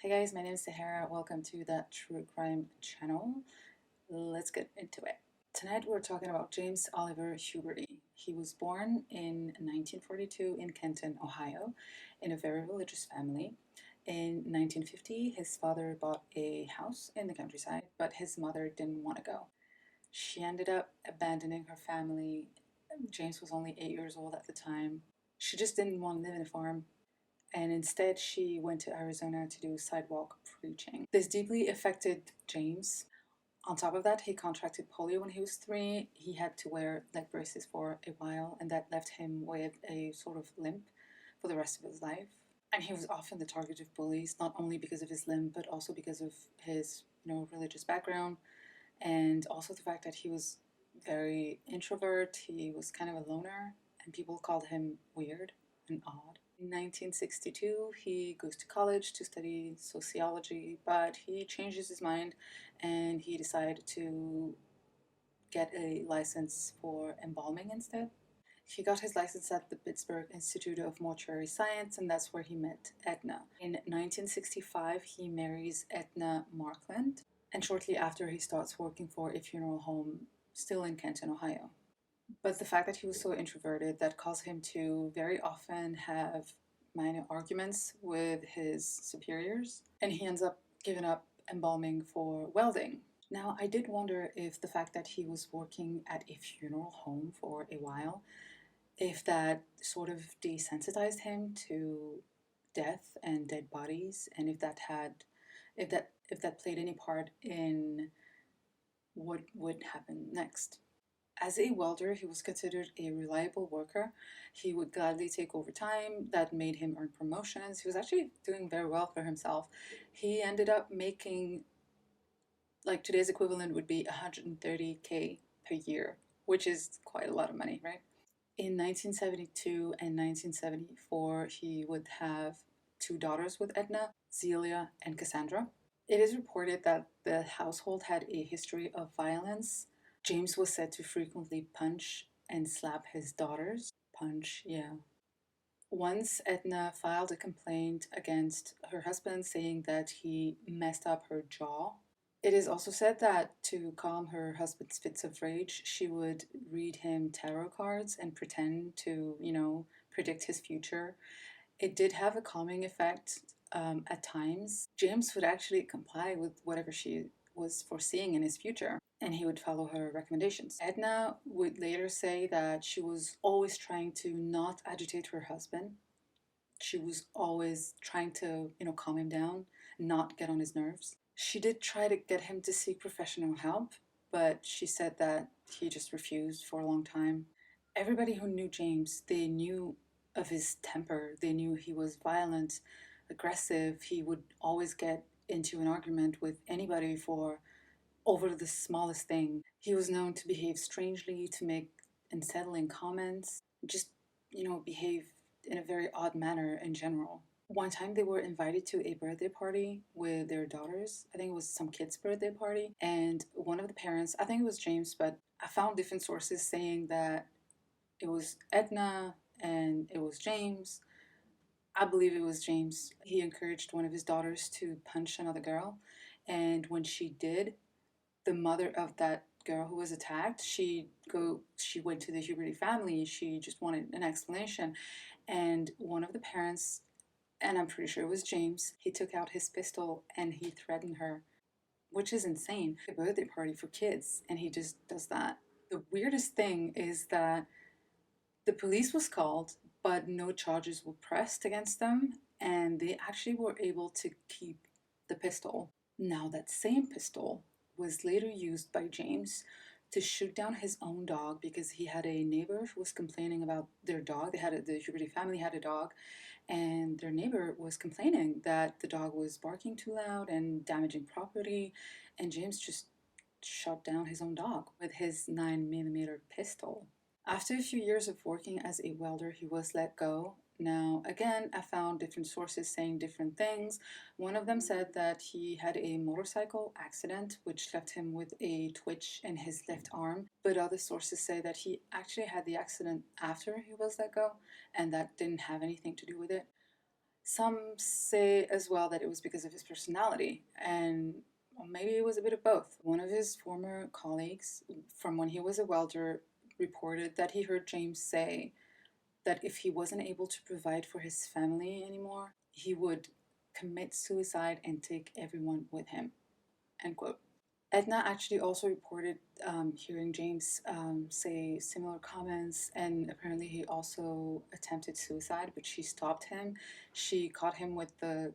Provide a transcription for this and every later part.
Hey guys, my name is Sahara. Welcome to That True Crime channel. Let's get into it. Tonight we're talking about James Oliver Huberty. He was born in 1942 in Kenton, Ohio, in a very religious family. In 1950, his father bought a house in the countryside, but his mother didn't want to go. She ended up abandoning her family. James was only 8 years old at the time. She just didn't want to live in a farm, and instead she went to Arizona to do sidewalk preaching. This deeply affected James. On top of that, he contracted polio when he was 3. He had to wear leg braces for a while, and that left him with a sort of limp for the rest of his life. And he was often the target of bullies, not only because of his limp, but also because of his, religious background, and also the fact that he was very introvert. He was kind of a loner, and people called him weird and odd. In 1962, he goes to college to study sociology, but he changes his mind and he decided to get a license for embalming instead. He got his license at the Pittsburgh Institute of Mortuary Science, and that's where he met Edna. In 1965, he marries Edna Markland, and shortly after, he starts working for a funeral home still in Kenton, Ohio. But the fact that he was so introverted, that caused him to very often have minor arguments with his superiors, and he ends up giving up embalming for welding. Now, I did wonder if the fact that he was working at a funeral home for a while, if that sort of desensitized him to death and dead bodies, and if that played any part in what would happen next. As a welder, he was considered a reliable worker. He would gladly take overtime. That made him earn promotions. He was actually doing very well for himself. He ended up making, like today's equivalent would be 130K per year, which is quite a lot of money, right? In 1972 and 1974, he would have 2 daughters with Edna, Zelia and Cassandra. It is reported that the household had a history of violence. James was said to frequently punch and slap his daughters. Punch, yeah. Once Edna filed a complaint against her husband, saying that he messed up her jaw. It is also said that to calm her husband's fits of rage, she would read him tarot cards and pretend to, predict his future. It did have a calming effect at times. James would actually comply with whatever she was foreseeing in his future, and he would follow her recommendations. Edna would later say that she was always trying to not agitate her husband. She was always trying to, calm him down, not get on his nerves. She did try to get him to seek professional help, but she said that he just refused for a long time. Everybody who knew James, they knew of his temper. They knew he was violent, aggressive. He would always get into an argument with anybody for over the smallest thing. He was known to behave strangely, to make unsettling comments, just, behave in a very odd manner in general. One time they were invited to a birthday party with their daughters. I think it was some kid's birthday party. And one of the parents, I think it was James, but I found different sources saying that it was Edna and it was James. I believe it was James. He encouraged one of his daughters to punch another girl. And when she did, the mother of that girl who was attacked, she went to the Huberty family. She just wanted an explanation. And one of the parents, and I'm pretty sure it was James, he took out his pistol and he threatened her, which is insane. A birthday party for kids, and he just does that. The weirdest thing is that the police was called, but no charges were pressed against them, and they actually were able to keep the pistol. Now, that same pistol was later used by James to shoot down his own dog because he had a neighbor who was complaining about their dog. The Huberty family had a dog, and their neighbor was complaining that the dog was barking too loud and damaging property, and James just shot down his own dog with his 9mm pistol. After a few years of working as a welder, he was let go. Now, again, I found different sources saying different things. One of them said that he had a motorcycle accident, which left him with a twitch in his left arm. But other sources say that he actually had the accident after he was let go, and that didn't have anything to do with it. Some say as well that it was because of his personality, and well, maybe it was a bit of both. One of his former colleagues from when he was a welder reported that he heard James say that if he wasn't able to provide for his family anymore, he would commit suicide and take everyone with him. End quote. Edna actually also reported hearing James say similar comments, and apparently he also attempted suicide, but she stopped him. She caught him with the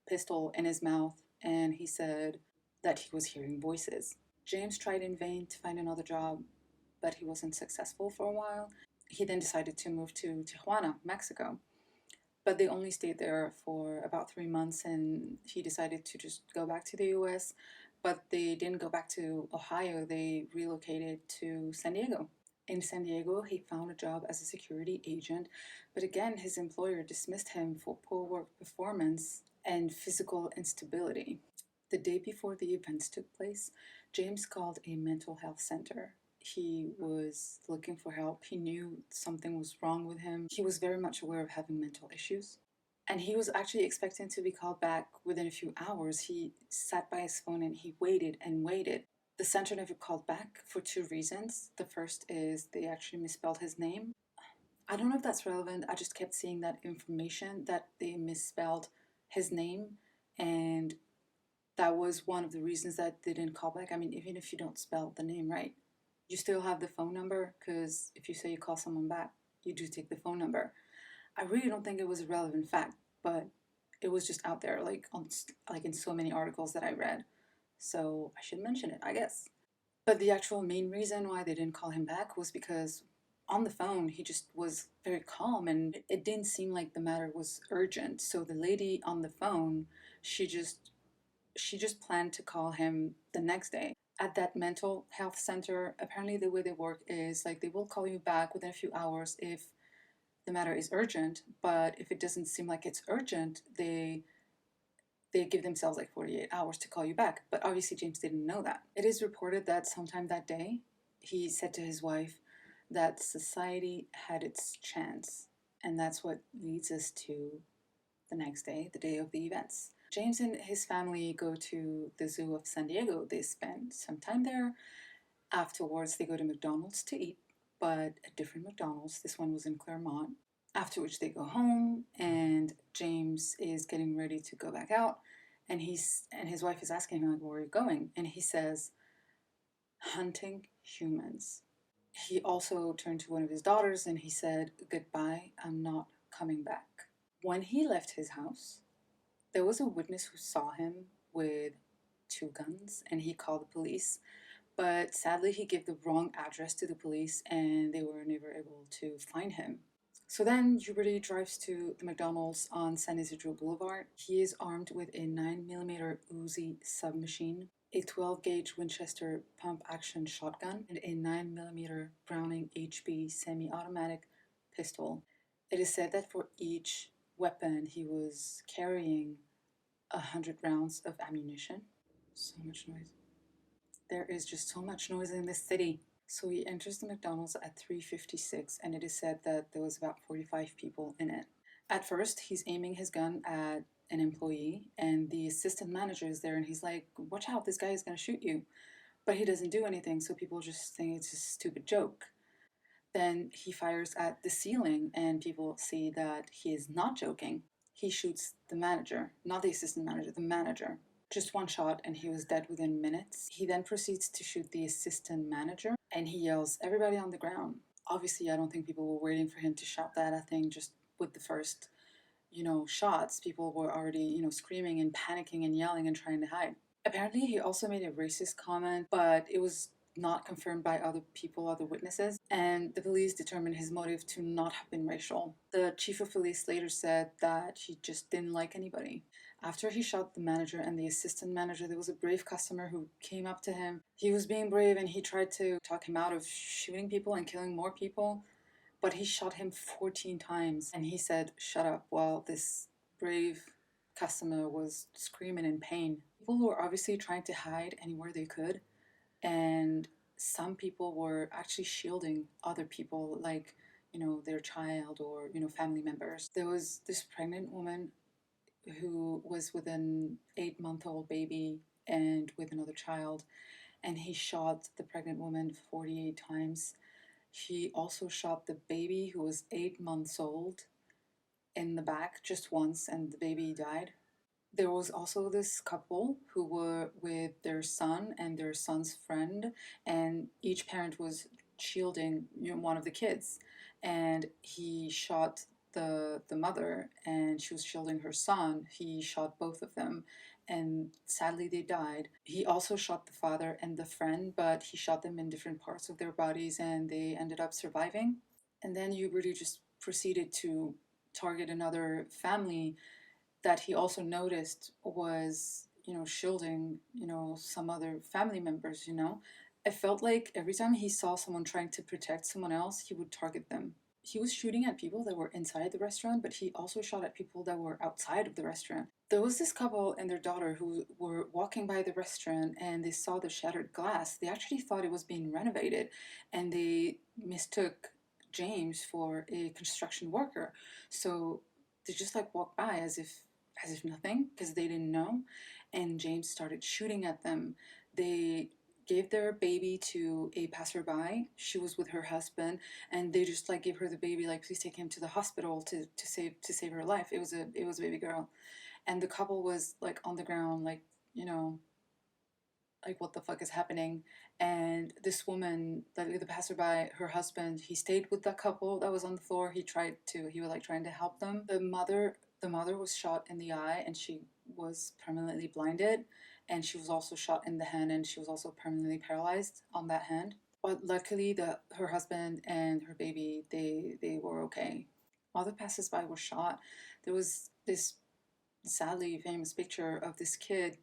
pistol in his mouth, and he said that he was hearing voices. James tried in vain to find another job, but he wasn't successful for a while. He then decided to move to Tijuana, Mexico, but they only stayed there for about 3 months, and he decided to just go back to the US. But they didn't go back to Ohio, they relocated to San Diego. In San Diego, he found a job as a security agent, but again, his employer dismissed him for poor work performance and physical instability. The day before the events took place, James called a mental health center. He was looking for help. He knew something was wrong with him. He was very much aware of having mental issues. And he was actually expecting to be called back within a few hours. He sat by his phone and he waited and waited. The center never called back for two reasons. The first is they actually misspelled his name. I don't know if that's relevant. I just kept seeing that information that they misspelled his name, and that was one of the reasons that they didn't call back. I mean, even if you don't spell the name right, you still have the phone number, because if you say you call someone back, you do take the phone number. I really don't think it was a relevant fact, but it was just out there, like in so many articles that I read. So I should mention it, I guess. But the actual main reason why they didn't call him back was because on the phone he just was very calm, and it didn't seem like the matter was urgent. So the lady on the phone, she just she just planned to call him the next day. At that mental health center, apparently the way they work is like they will call you back within a few hours if the matter is urgent, but if it doesn't seem like it's urgent, they give themselves like 48 hours to call you back. But obviously James didn't know that. It is reported that sometime that day, he said to his wife that society had its chance. And that's what leads us to the next day, the day of the events. James and his family go to the zoo of San Diego. They spend some time there. Afterwards, they go to McDonald's to eat, but a different McDonald's. This one was in Claremont. After which they go home, and James is getting ready to go back out, and his wife is asking him, like, where are you going? And he says, hunting humans. He also turned to one of his daughters and he said, goodbye, I'm not coming back. When he left his house, there was a witness who saw him with two guns, and he called the police. But sadly, he gave the wrong address to the police, and they were never able to find him. So then Huberty drives to the McDonald's on San Isidro Boulevard. He is armed with a 9mm Uzi submachine, a 12-gauge Winchester pump-action shotgun, and a 9mm Browning HB semi-automatic pistol. It is said that for each weapon he was carrying 100 rounds of ammunition. So much noise. There is just so much noise in this city. So he enters the McDonald's at 3:56, and it is said that there was about 45 people in it. At first, he's aiming his gun at an employee, and the assistant manager is there, and he's like, watch out, this guy is going to shoot you. But he doesn't do anything, so people just think it's a stupid joke. Then he fires at the ceiling, and people see that he is not joking. He shoots the manager, not the assistant manager, the manager. Just one shot, and he was dead within minutes. He then proceeds to shoot the assistant manager, and he yells, everybody on the ground. Obviously, I don't think people were waiting for him to shout that. I think just with the first, shots, people were already, screaming and panicking and yelling and trying to hide. Apparently, he also made a racist comment, but it was not confirmed by other people, other witnesses, and the police determined his motive to not have been racial. The chief of police later said that he just didn't like anybody. After he shot the manager and the assistant manager, there was a brave customer who came up to him. He was being brave, and he tried to talk him out of shooting people and killing more people, but he shot him 14 times, and he said, shut up, while this brave customer was screaming in pain. People were obviously trying to hide anywhere they could, and some people were actually shielding other people, like, their child or, family members. There was this pregnant woman who was with an 8-month-old baby and with another child, and he shot the pregnant woman 48 times. He also shot the baby, who was 8 months old, in the back just once, and the baby died. There was also this couple who were with their son and their son's friend, and each parent was shielding, one of the kids, and he shot the mother, and she was shielding her son. He shot both of them, and sadly they died. He also shot the father and the friend, but he shot them in different parts of their bodies, and they ended up surviving. And then Hubert just proceeded to target another family that he also noticed was, shielding, some other family members. It felt like every time he saw someone trying to protect someone else, he would target them. He was shooting at people that were inside the restaurant, but he also shot at people that were outside of the restaurant. There was this couple and their daughter who were walking by the restaurant, and they saw the shattered glass. They actually thought it was being renovated, and they mistook James for a construction worker. So they just like walked by as if nothing, because they didn't know. And James started shooting at them. They gave their baby to a passerby. She was with her husband, and they just like gave her the baby, like, please take him to the hospital to save her life. It was a baby girl. And the couple was like on the ground, like, like, what the fuck is happening? And this woman, the passerby, her husband, he stayed with that couple that was on the floor. He was like trying to help them. The mother was shot in the eye, and she was permanently blinded, and she was also shot in the hand, and she was also permanently paralyzed on that hand. But luckily, her husband and her baby, they were okay. All the passersby were shot. There was this sadly famous picture of this kid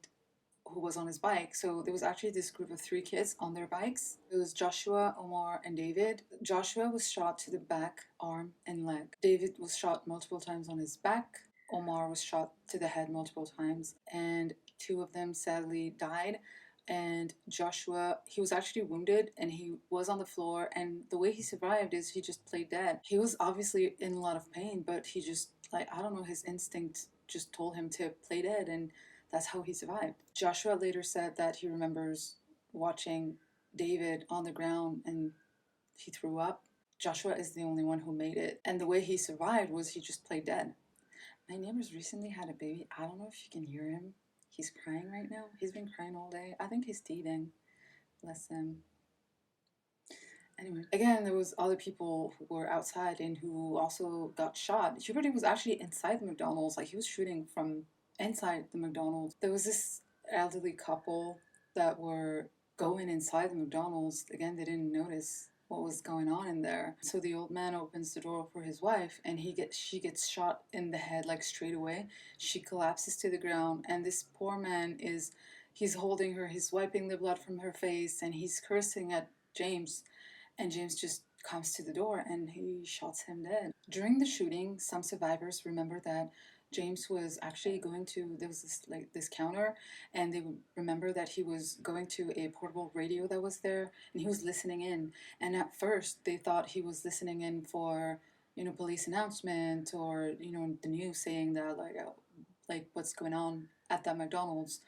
who was on his bike. So there was actually this group of 3 kids on their bikes. It was Joshua, Omar, and David. Joshua was shot to the back, arm, and leg. David was shot multiple times on his back. Omar was shot to the head multiple times, and 2 of them sadly died. And Joshua, he was actually wounded, and he was on the floor, and the way he survived is he just played dead. He was obviously in a lot of pain, but he just, like, I don't know, his instinct just told him to play dead, and that's how he survived. Joshua later said that he remembers watching David on the ground and he threw up. Joshua is the only one who made it, and the way he survived was he just played dead. My neighbor's recently had a baby. I don't know if you can hear him. He's crying right now. He's been crying all day. I think he's teething. Bless him. Anyway, again, there was other people who were outside and who also got shot. Hubert was actually inside the McDonald's. Like, he was shooting from inside the McDonald's. There was this elderly couple that were going inside the McDonald's. Again, they didn't notice what was going on in there. So the old man opens the door for his wife, and she gets shot in the head, like, straight away. She collapses to the ground, and this poor man he's holding her, he's wiping the blood from her face, and he's cursing at James. And James just comes to the door and he shots him dead. During the shooting, some survivors remember that James was actually there was this counter, and they remember that he was going to a portable radio that was there, and he was listening in. And at first, they thought he was listening in for, police announcement, or, the news saying that, like what's going on at that McDonald's.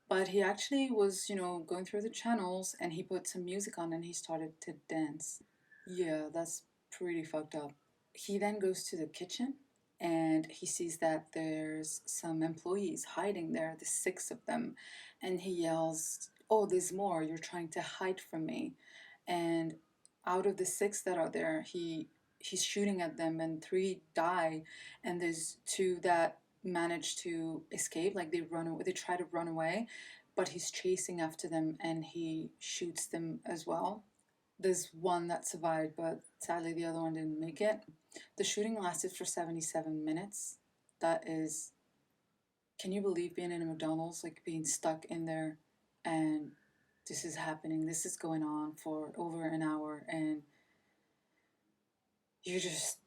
But he actually was, going through the channels, and he put some music on and he started to dance. Yeah, that's pretty fucked up. He then goes to the kitchen and he sees that there's some employees hiding there, the 6 of them. And he yells, "Oh, there's more. You're trying to hide from me." And out of the 6 that are there, he's shooting at them, and 3 die. And there's 2 that manage to escape, like they run away, they try to run away, but he's chasing after them and he shoots them as well. There's 1 that survived, but sadly the other one didn't make it. The shooting lasted for 77 minutes. That is, can you believe being in a McDonald's, like being stuck in there, and this is happening, this is going on for over an hour, and you just,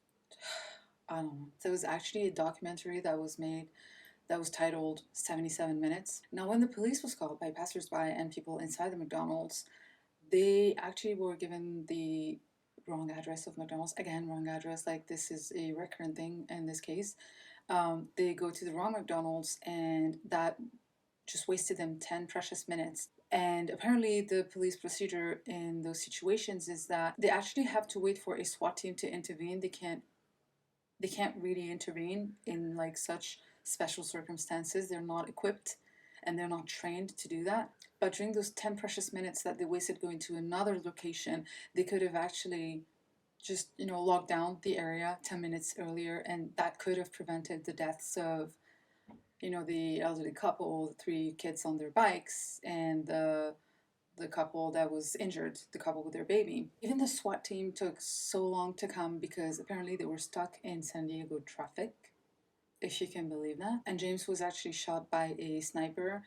I don't know. There was actually a documentary that was made that was titled 77 Minutes. Now, when the police was called by passersby and people inside the McDonald's, they actually were given the wrong address of McDonald's. Again, wrong address. Like, this is a recurrent thing in this case. They go to the wrong McDonald's, and that just wasted them 10 precious minutes. And apparently, the police procedure in those situations is that they actually have to wait for a SWAT team to intervene. They can't really intervene in like such special circumstances. They're not equipped and they're not trained to do that. But during those 10 precious minutes that they wasted going to another location, they could have actually just, locked down the area 10 minutes earlier, and that could have prevented the deaths of, the elderly couple, the three kids on their bikes, and the couple that was injured, the couple with their baby. Even the SWAT team took so long to come because apparently they were stuck in San Diego traffic, if you can believe that. And James was actually shot by a sniper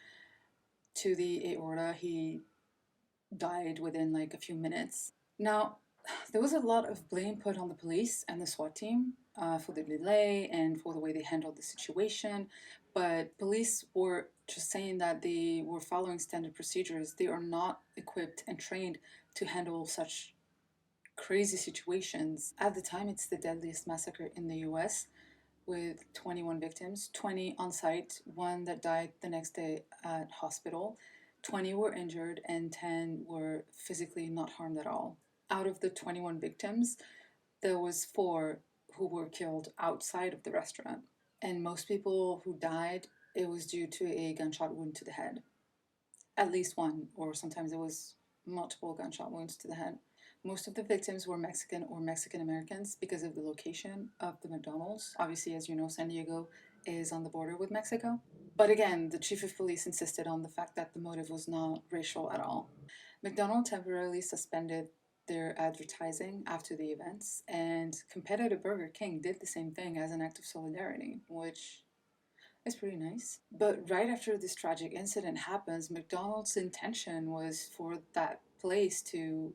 to the aorta. He died within like a few minutes. Now, there was a lot of blame put on the police and the SWAT team for the delay and for the way they handled the situation, but police were just saying that they were following standard procedures. They are not equipped and trained to handle such crazy situations. At the time, it's the deadliest massacre in the US, with 21 victims, 20 on site, one that died the next day at hospital. 20 were injured and 10 were physically not harmed at all. Out of the 21 victims, there was 4 who were killed outside of the restaurant. And most people who died, it was due to a gunshot wound to the head. At least one, or sometimes it was multiple gunshot wounds to the head. Most of the victims were Mexican or Mexican Americans because of the location of the McDonald's. Obviously, as you know, San Diego is on the border with Mexico. But again, the chief of police insisted on the fact that the motive was not racial at all. McDonald's temporarily suspended their advertising after the events, and competitor Burger King did the same thing as an act of solidarity, which is pretty nice. But right after this tragic incident happens, McDonald's intention was for that place to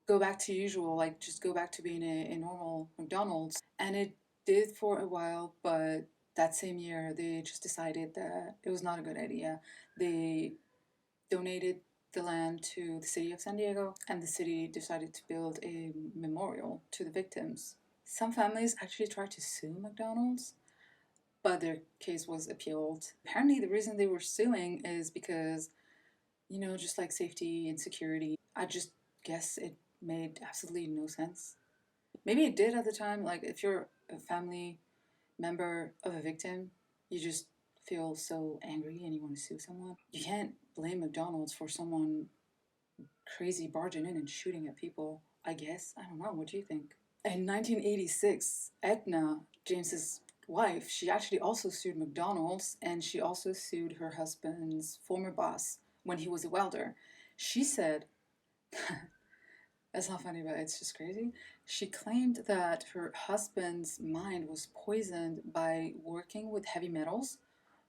go back to usual, like just go back to being a normal McDonald's. And it did for a while, but that same year they just decided that it was not a good idea. They donated the land to the city of San Diego, and the city decided to build a memorial to the victims. Some families actually tried to sue McDonald's, but their case was appealed. Apparently, the reason they were suing is because, just like safety and security. I just guess it made absolutely no sense. Maybe it did at the time. Like, if you're a family member of a victim, you just feel so angry and you want to sue someone. You can't blame McDonald's for someone crazy barging in and shooting at people, I guess. I don't know. What do you think? In 1986, Edna, James's wife, she actually also sued McDonald's, and she also sued her husband's former boss when he was a welder. She said, that's not funny, but it's just crazy. She claimed that her husband's mind was poisoned by working with heavy metals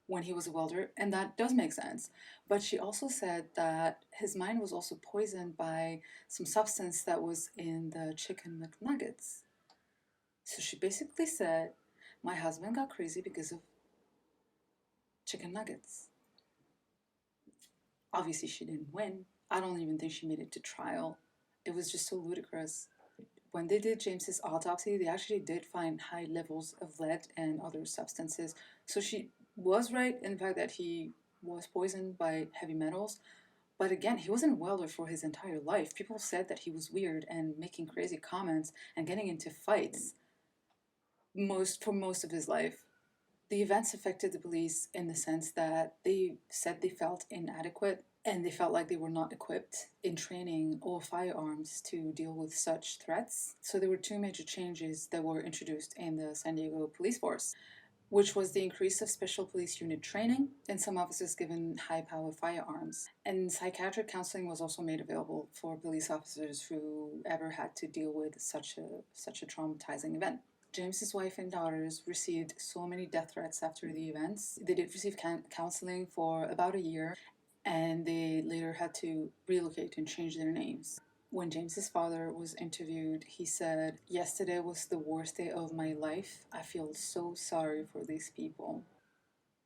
when he was a welder, and that does make sense. But she also said that his mind was also poisoned by some substance that was in the chicken McNuggets. So she basically said, my husband got crazy because of chicken nuggets. Obviously, she didn't win. I don't even think she made it to trial. It was just so ludicrous. When they did James's autopsy, they actually did find high levels of lead and other substances. So she was right in the fact that he was poisoned by heavy metals. But again, he wasn't a welder for his entire life. People said that he was weird and making crazy comments and getting into fights for most of his life. The events affected the police in the sense that they said they felt inadequate and they felt like they were not equipped in training or firearms to deal with such threats. So there were 2 major changes that were introduced in the San Diego police force, which was the increase of special police unit training and some officers given high-power firearms. And psychiatric counseling was also made available for police officers who ever had to deal with such a traumatizing event. James's wife and daughters received so many death threats after the events. They did receive counseling for about a year, and they later had to relocate and change their names. When James's father was interviewed, he said, "Yesterday was the worst day of my life. I feel so sorry for these people."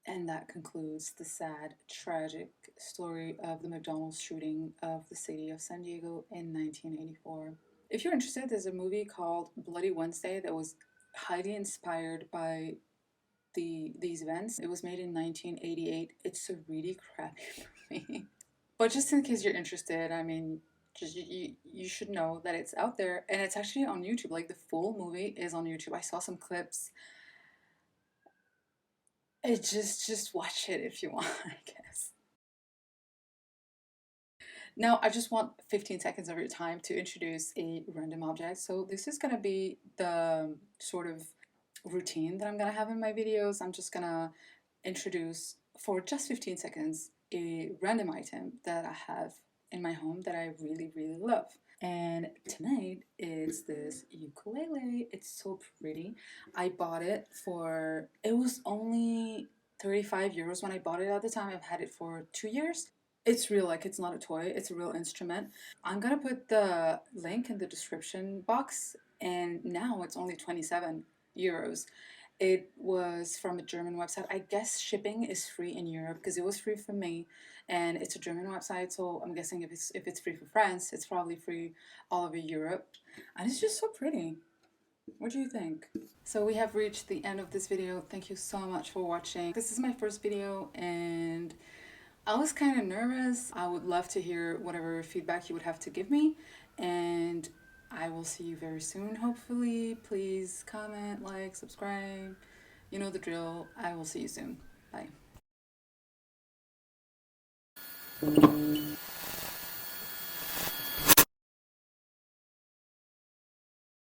And that concludes the sad, tragic story of the McDonald's shooting of the city of San Diego in 1984. If you're interested, there's a movie called Bloody Wednesday that was highly inspired by these events. It was made in 1988. It's a really crappy movie. But just in case you're interested, I mean, just you should know that it's out there and it's actually on YouTube. Like the full movie is on YouTube. I saw some clips. It just watch it if you want, I guess. Now, I just want 15 seconds of your time to introduce a random object. So this is gonna be the sort of routine that I'm gonna have in my videos. I'm just gonna introduce for just 15 seconds a random item that I have in my home that I really, really love. And tonight it's this ukulele. It's so pretty. I bought it for, it was only 35 euros when I bought it at the time. I've had it for 2 years. It's real, like it's not a toy, it's a real instrument. I'm gonna put the link in the description box, and now it's only 27 euros. It was from a German website. I guess shipping is free in Europe because it was free for me, and it's a German website. So I'm guessing if it's free for France, it's probably free all over Europe. And it's just so pretty. What do you think? So we have reached the end of this video. Thank you so much for watching. This is my first video, and I was kind of nervous. I would love to hear whatever feedback you would have to give me, and I will see you very soon, hopefully. Please comment, like, subscribe. You know the drill. I will see you soon. Bye.